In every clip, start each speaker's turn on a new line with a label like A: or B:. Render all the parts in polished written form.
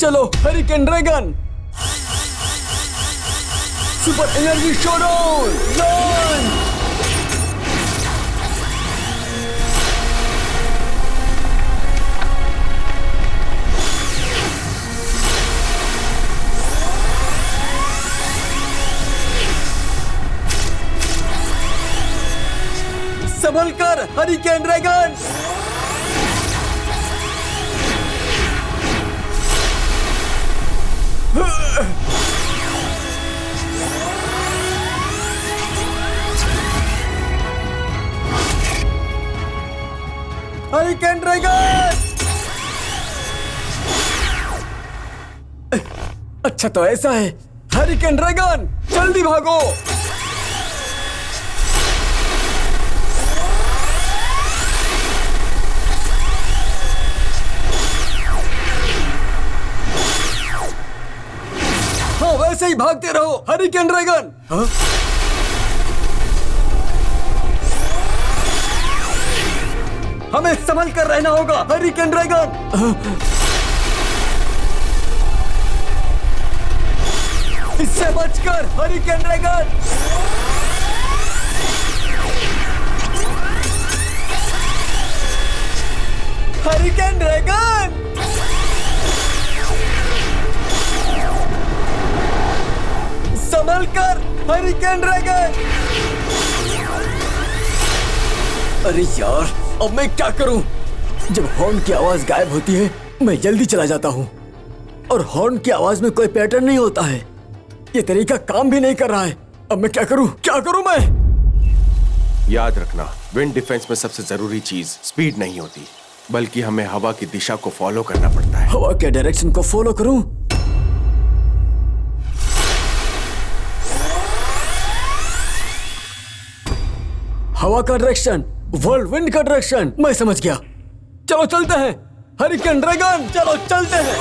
A: चलो hurricane dragon, super energy showdown launch. संभल कर हरिकेन ड्रैगन। Hurricane dragon. अच्छा तो ऐसा है, हरिकेन ड्रैगन जल्दी भागो। हाँ वैसे ही भागते रहो हरिकेन ड्रैगन। हाँ? हमें संभल कर रहना होगा हरिकेन ड्रैगन। इससे बचकर हरिकेन ड्रैगन। Hurricane dragon. संभल कर हरिकेन ड्रैगन। अरे यार अब मैं क्या करूं? जब हॉर्न की आवाज गायब होती है मैं जल्दी चला जाता हूं और हॉर्न की आवाज में कोई पैटर्न नहीं होता है। ये तरीका काम भी नहीं कर रहा है। अब मैं क्या करूं? क्या करूं मैं?
B: याद रखना, विंड डिफेंस में सबसे जरूरी चीज स्पीड नहीं होती, बल्कि हमें हवा की दिशा को फॉलो करना पड़ता है।
A: हवा के डायरेक्शन को फॉलो करूं? हवा का डायरेक्शन, वर्ल्ड विंड का डायरेक्शन, मैं समझ गया। चलो चलते हैं हरिकेन ड्रैगन, चलो चलते हैं।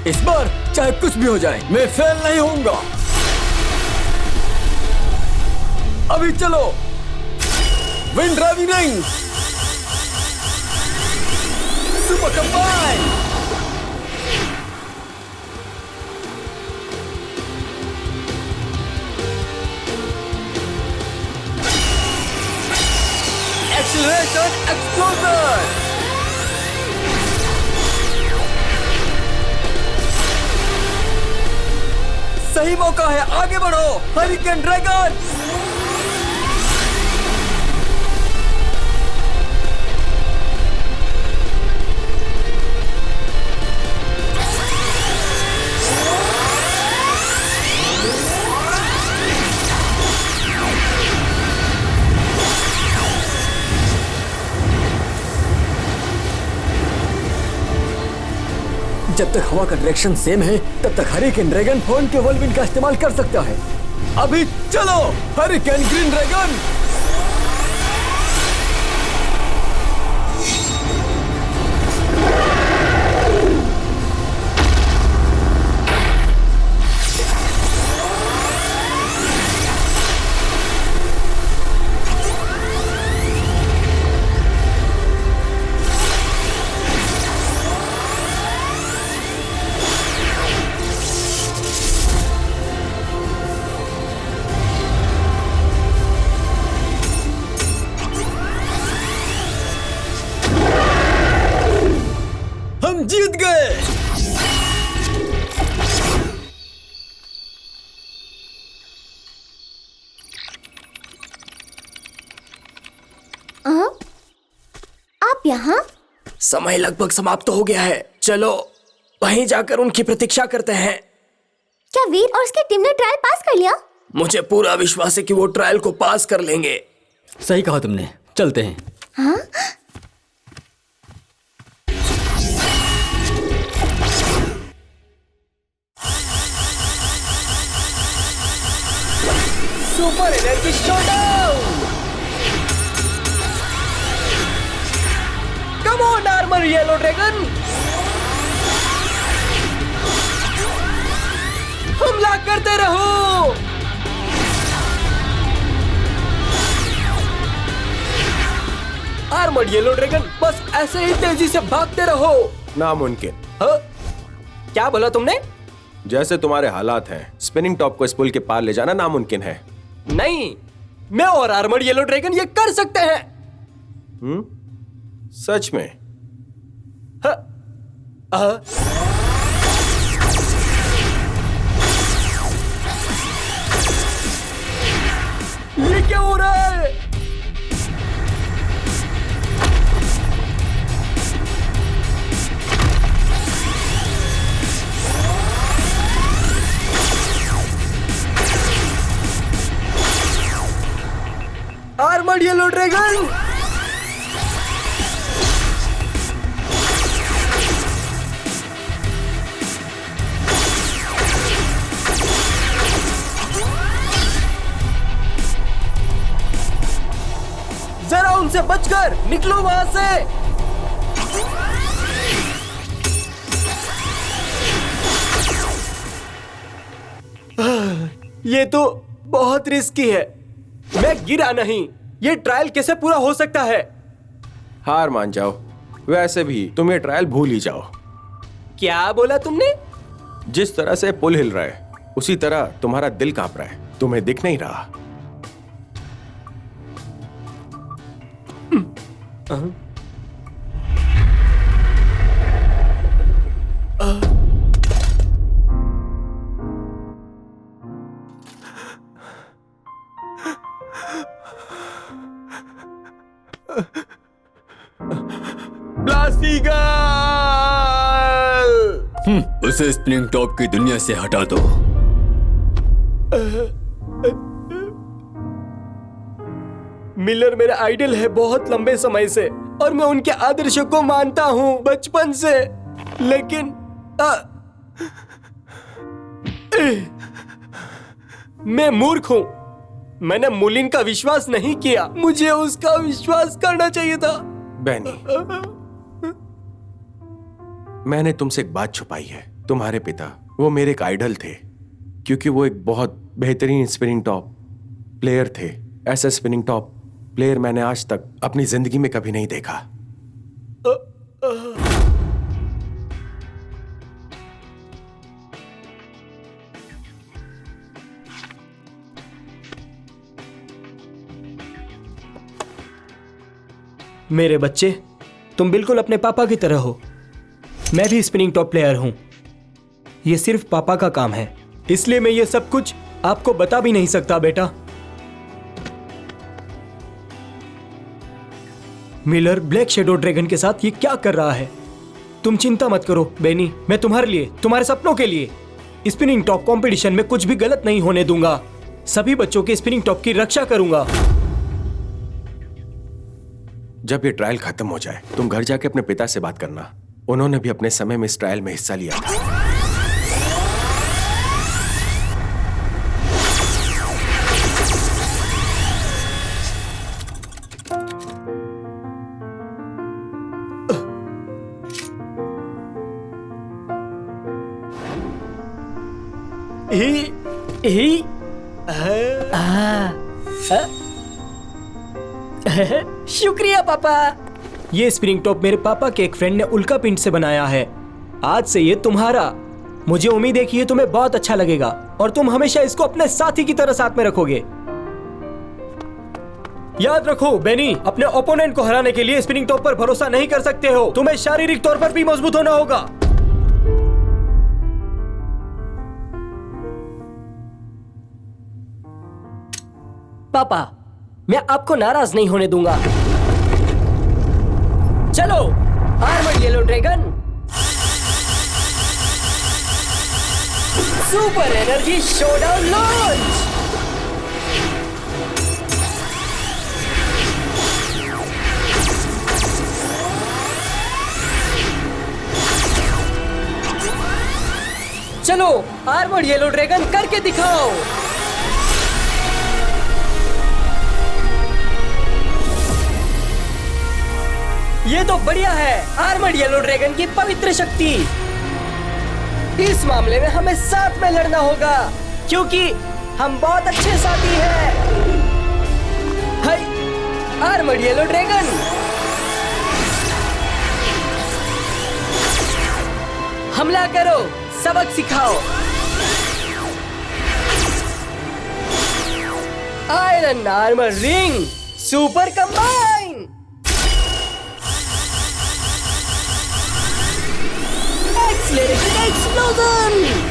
A: इस बार चाहे कुछ भी हो जाए मैं फेल नहीं होऊंगा। अभी चलो wind driving ring, super combine. Acceleration explosion. सही मौका है, आगे बढ़ो हरिकेन ड्रैगन। जब तक हवा का डायरेक्शन सेम है तब तक हरिकेन ड्रैगन हॉर्न के व्हर्लविंड का इस्तेमाल कर सकता है। अभी चलो हरिकेन ग्रीन ड्रैगन। हम जीत गए।
C: आप यहाँ?
D: समय लगभग समाप्त हो गया है, चलो वहीं जाकर उनकी प्रतीक्षा करते हैं।
C: क्या वीर और उसकी टीम ने ट्रायल पास कर लिया?
D: मुझे पूरा विश्वास है कि वो ट्रायल को पास कर लेंगे।
A: सही कहा तुमने, चलते हैं।
C: हाँ?
A: Super energy showdown. Come on armour yellow dragon, हमला करते रहो।
D: आर्मर्ड येलो ड्रैगन, बस ऐसे ही तेजी से भागते रहो।
B: नामुमकिन।
D: हाँ? क्या बोला तुमने?
B: जैसे तुम्हारे हालात हैं, स्पिनिंग टॉप को इस पुल के पार ले जाना नामुमकिन है।
D: नहीं, मैं और आर्मर्ड येलो ड्रैगन ये कर सकते हैं।
B: सच में?
D: हाँ, ये क्या हो रहा है? Armoured yellow dragon! जरा उनसे बचकर निकलो वहां से। ये तो बहुत रिस्की है। मैं गिरा नहीं। ये ट्रायल कैसे पूरा हो सकता है?
B: हार मान जाओ। वैसे भी तुम ये ट्रायल भूल ही जाओ।
D: क्या बोला तुमने?
B: जिस तरह से पुल हिल रहा है, उसी तरह तुम्हारा दिल कांप रहा है। तुम्हें दिख नहीं रहा?
A: उसे स्प्रिंग टॉप की दुनिया से हटा दो।
D: मिलर मेरा आइडल है बहुत लंबे समय से, और मैं उनके आदर्शों को मानता हूं बचपन से। लेकिन मैं मूर्ख हूं। मैंने मुलिन का विश्वास नहीं किया। मुझे उसका विश्वास करना चाहिए था।
B: बैनी, मैंने तुमसे एक बात छुपाई है। तुम्हारे पिता, वो मेरे एक आइडल थे, क्योंकि वो एक बहुत बेहतरीन स्पिनिंग टॉप प्लेयर थे। ऐसा स्पिनिंग टॉप प्लेयर मैंने आज तक अपनी जिंदगी में कभी नहीं देखा।
D: मेरे बच्चे, तुम बिल्कुल अपने पापा की तरह हो। मैं भी स्पिनिंग टॉप प्लेयर हूं। ये सिर्फ पापा का काम है, इसलिए मैं ये सब कुछ आपको बता भी नहीं सकता बेटा। मिलर ब्लैक शैडो ड्रैगन के साथ ये क्या कर रहा है? तुम चिंता मत करो बेनी, मैं तुम्हारे लिए, तुम्हारे सपनों के लिए स्पिनिंग टॉप कंपटीशन में कुछ भी गलत नहीं होने दूंगा। सभी बच्चों के स्पिनिंग टॉप की रक्षा करूंगा।
B: जब ये ट्रायल खत्म हो जाए, तुम घर जाके अपने पिता से बात करना। उन्होंने भी अपने समय में इस ट्रायल में हिस्सा लिया था।
D: शुक्रिया पापा। ये स्पिनिंग टॉप मेरे पापा के एक फ्रेंड ने उल्का पिंड से बनाया है। आज से ये तुम्हारा। मुझे उम्मीद है कि ये तुम्हें बहुत अच्छा लगेगा और तुम हमेशा इसको अपने साथी की तरह साथ में रखोगे। याद रखो बेनी, अपने ओपोनेंट को हराने के लिए स्पिनिंग टॉप पर भरोसा नहीं कर सकते हो। तुम्हें शारीरिक तौर पर भी मजबूत होना होगा। पापा, मैं आपको नाराज नहीं होने दूंगा। चलो armoured yellow dragon, super energy showdown launch. चलो आर्मर्ड येलो ड्रैगन करके दिखाओ। ये तो बढ़िया है, आर्मर्ड येलो ड्रैगन की पवित्र शक्ति। इस मामले में हमें साथ में लड़ना होगा, क्योंकि हम बहुत अच्छे साथी हैं। हाय आर्मर्ड येलो ड्रैगन।
E: हमला करो, सबक सिखाओ। Iron armour ring super combine. Acceleration explosion.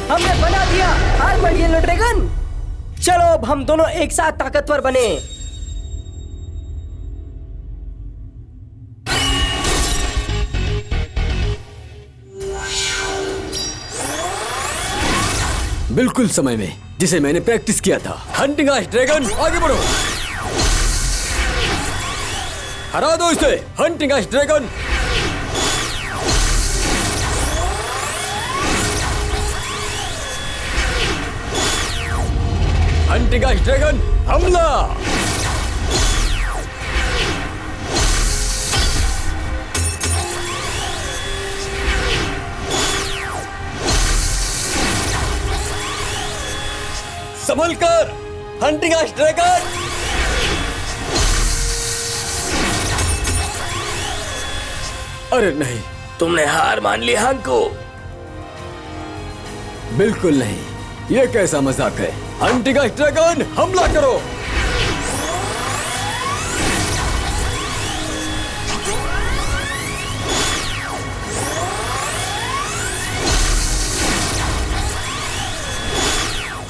E: हमने बना दिया आर्मर्ड येलो ड्रैगन। चलो अब हम दोनों एक साथ ताकतवर बने।
A: बिल्कुल समय में, जिसे मैंने प्रैक्टिस किया था। हंटिंग आइस ड्रैगन, आगे बढ़ो। हरा दो इसे, hunting ice dragon. Hunting ice dragon, हमला। संभल कर, हंटिंग आइस ड्रैगन। अरे नहीं,
E: तुमने हार मान ली हांको।
A: बिल्कुल नहीं, ये कैसा मजाक है। हंटिंग आइस ड्रैगन, हमला करो।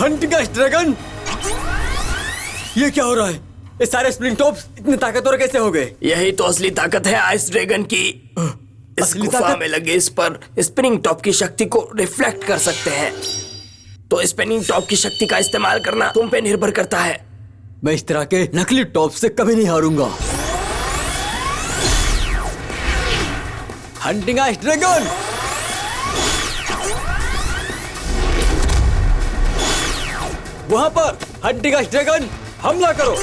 A: हंटिंग आइस ड्रैगन, ये क्या हो रहा है? ये सारे स्प्रिंग टॉप्स इतने ताकतवर कैसे हो गए?
E: यही तो असली ताकत है आइस ड्रैगन की। इस
A: असली
E: गुफा
A: ताकत?
E: में लगे इस पर स्पिनिंग टॉप की शक्ति को रिफ्लेक्ट कर सकते हैं। तो स्पिनिंग टॉप की शक्ति का इस्तेमाल करना तुम पे निर्भर करता है।
A: मैं इस तरह के नकली टॉप से कभी नहीं हारूंगा। हंटिंग आइस ड्रैगन, वहां पर हंटिंग आइस ड्रैगन, हमला करो।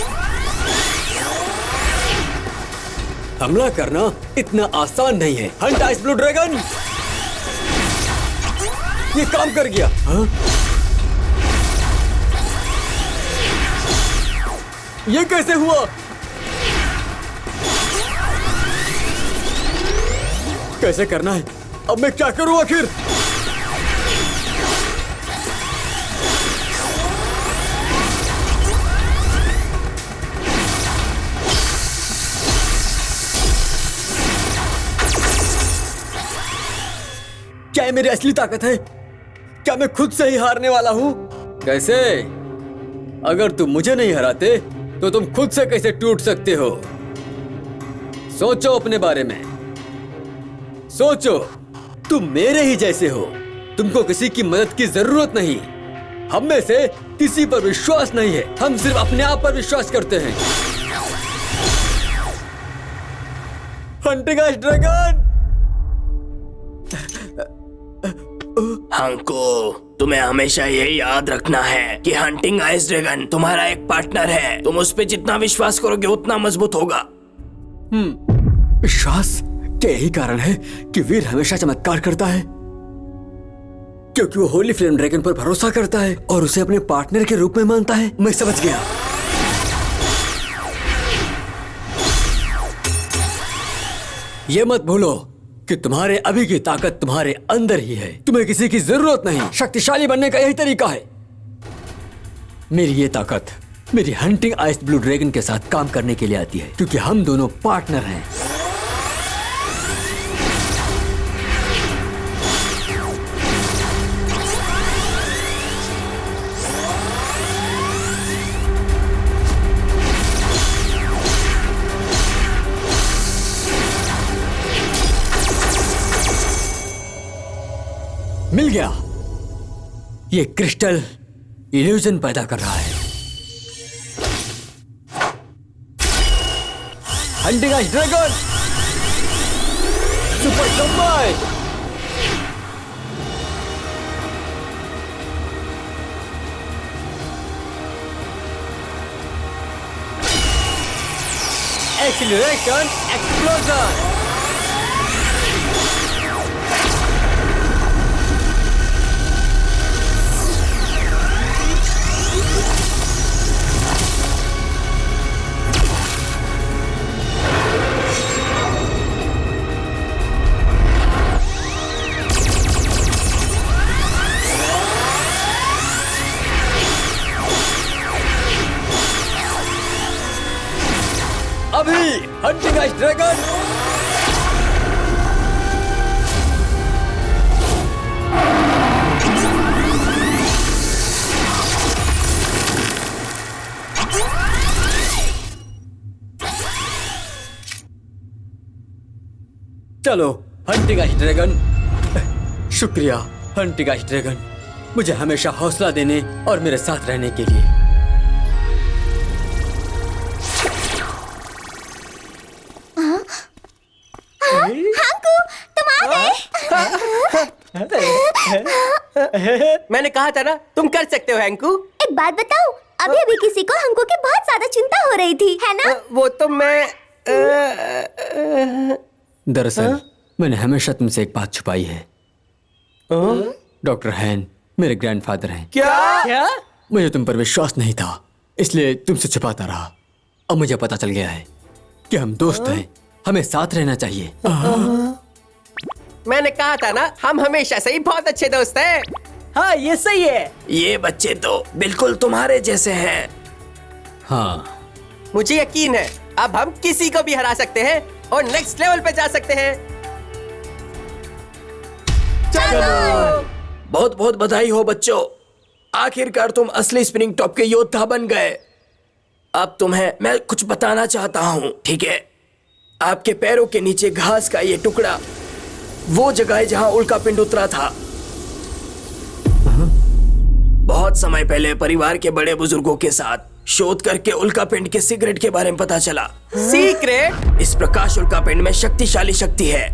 A: हमला करना इतना आसान नहीं है। हंट आइस ब्लू ड्रैगन, ये काम कर गया। हाँ? ये कैसे हुआ? कैसे करना है? अब मैं क्या करूं आखिर? क्या ये मेरी असली ताकत है? क्या मैं खुद से ही हारने वाला हूं? कैसे? अगर तुम मुझे नहीं हराते तो तुम खुद से कैसे टूट सकते हो? सोचो अपने बारे में। सोचो, तुम मेरे ही जैसे हो। तुमको किसी की मदद की जरूरत नहीं। हम में से किसी पर विश्वास नहीं है। हम सिर्फ अपने आप पर विश्वास करते हैं। हंटिंग आइस ड्रैगन,
E: हांको, तुम्हें हमेशा यही याद रखना है कि हंटिंग आइस ड्रैगन तुम्हारा एक पार्टनर है। तुम उस पे जितना विश्वास करोगे उतना मजबूत होगा।
A: विश्वास? क्या यही कारण है कि वीर हमेशा चमत्कार करता है? क्योंकि वो होली फ्लेम ड्रैगन पर भरोसा करता है और उसे अपने पार्टनर के रूप में मानता है। मैं समझ गया। ये मत भूलो कि तुम्हारे अभी की ताकत तुम्हारे अंदर ही है। तुम्हें किसी की जरूरत नहीं। शक्तिशाली बनने का यही तरीका है। मेरी ये ताकत मेरी हंटिंग आइस ब्लू ड्रैगन के साथ काम करने के लिए आती है, क्योंकि हम दोनों पार्टनर हैं। मिल गया। ये क्रिस्टल इल्यूजन पैदा कर रहा है। Hunting ice dragon, super combine. Acceleration explosion. अभी हंटिंग आइस ड्रैगन। चलो हंटिंग आइस ड्रैगन। शुक्रिया हंटिंग आइस ड्रैगन, मुझे हमेशा हौसला देने और मेरे साथ रहने के लिए।
C: हांकू, तुम आ गए।
F: मैंने कहा था ना तुम कर सकते हो हैंकू।
C: एक बात बताओ, अभी अभी किसी को हांकू की बहुत ज्यादा चिंता हो रही थी, है ना?
F: वो तो मैं
A: दरअसल मैंने हमेशा तुमसे एक बात छुपाई है। डॉक्टर हैन मेरे ग्रैंडफादर हैं।
F: क्या?
A: मुझे तुम पर विश्वास नहीं था, इसलिए तुमसे छुपाता रहा। अब मुझे पता चल गया है कि हम दोस्त हैं, हमें साथ रहना चाहिए।
F: मैंने कहा था ना हम हमेशा से ही बहुत अच्छे दोस्त हैं। हाँ ये सही है।
E: ये बच्चे तो बिल्कुल तुम्हारे जैसे हैं।
A: हाँ,
F: मुझे यकीन है अब हम किसी को भी हरा सकते हैं और नेक्स्ट लेवल पे जा सकते हैं। चलो।
E: बहुत बहुत बधाई हो बच्चों, आखिरकार तुम असली स्पिनिंग टॉप के योद्धा बन गए। अब तुम्हें मैं कुछ बताना चाहता हूँ, ठीक है? आपके पैरों के नीचे घास का ये टुकड़ा वो जगह है जहां उल्का पिंड उतरा था। बहुत समय पहले परिवार के बड़े बुजुर्गों के साथ शोध करके उल्का पिंड के सीक्रेट के बारे में पता चला।
F: सीक्रेट?
E: इस प्रकाश उल्का पिंड में शक्तिशाली शक्ति है।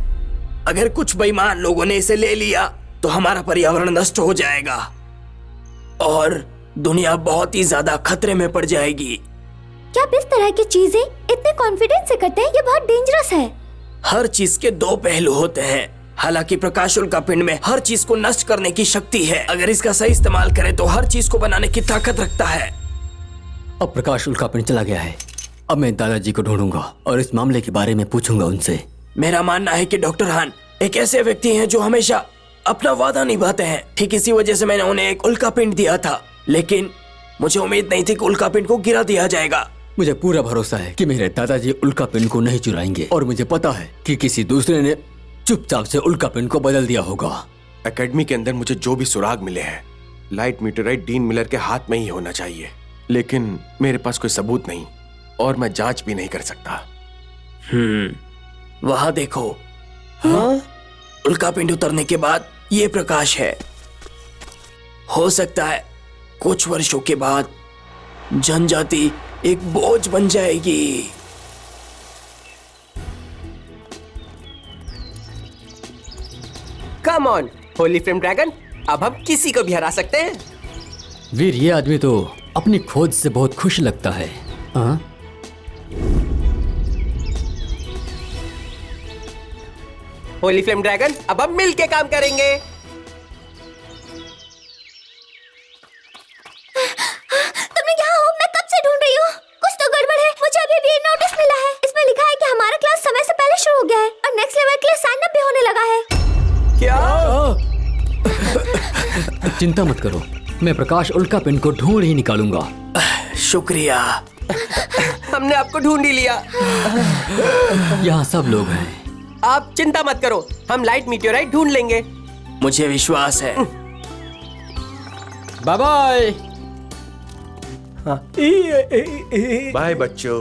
E: अगर कुछ बेईमान लोगों ने इसे ले लिया तो हमारा पर्यावरण नष्ट हो जाएगा और दुनिया बहुत ही ज्यादा खतरे में पड़ जाएगी।
C: क्या आप इस तरह की चीजें इतने कॉन्फिडेंस से करते हैं? ये बहुत डेंजरस है।
E: हर चीज के दो पहलू होते हैं। हालांकि प्रकाश उल्का पिंड में हर चीज को नष्ट करने की शक्ति है। अगर इसका सही इस्तेमाल करें तो हर चीज को बनाने की ताकत रखता है।
A: अब प्रकाश उल्का पिंड चला गया है। अब मैं दादाजी को ढूंढूंगा और इस मामले के बारे में पूछूंगा उनसे।
E: मेरा मानना है कि डॉक्टर हान एक ऐसे व्यक्ति हैं जो हमेशा अपना वादा निभाते हैं। ठीक इसी वजह से मैंने उन्हें एक उल्का पिंड दिया था, लेकिन मुझे उम्मीद नहीं थी कि उल्का पिंड को गिरा दिया जाएगा।
A: मुझे पूरा भरोसा है कि मेरे दादाजी उल्का पिंड को नहीं चुराएंगे और मुझे पता है कि किसी दूसरे ने चुपचाप से उल्का पिंड को बदल दिया होगा।
B: एकेडमी के अंदर मुझे जो भी सुराग मिले हैं, लाइट मीटेराइट डीन मिलर के हाथ में ही होना चाहिए, लेकिन मेरे पास कोई सबूत नहीं और मैं जांच भी नहीं कर सकता।
E: वहां देखो। हाँ? उल्का पिंड उतरने के बाद ये प्रकाश है। हो सकता है कुछ वर्षों के बाद जनजाति एक बोझ बन जाएगी।
F: Come on Holi flame dragon, अब हम किसी को भी हरा सकते हैं।
A: वीर, ये आदमी तो अपनी खोज से बहुत खुश लगता है। हाँ?
F: होली फ्लेम ड्रैगन, अब हम मिल के काम करेंगे।
C: तुम यहाँ हो? मैं कब से ढूंढ रही हूँ। कुछ तो गड़बड़ है। मुझे अभी भी नोटिस मिला है। इसमें लिखा है कि हमारा क्लास समय से पहले शुरू हो गया है और नेक्स्ट लेवल के लिए साइन अप भी होने लगा है।
F: क्या?
A: चिंता मत करो, मैं प्रकाश उल्का पिंड को ढूंढ ही निकालूंगा।
E: शुक्रिया।
F: हमने आपको ढूंढ ही लिया।
A: यहाँ सब लोग हैं।
F: आप चिंता मत करो, हम लाइट मीटियोराइट ढूंढ लेंगे।
E: मुझे विश्वास है।
A: Bye bye.
B: बाय बच्चों।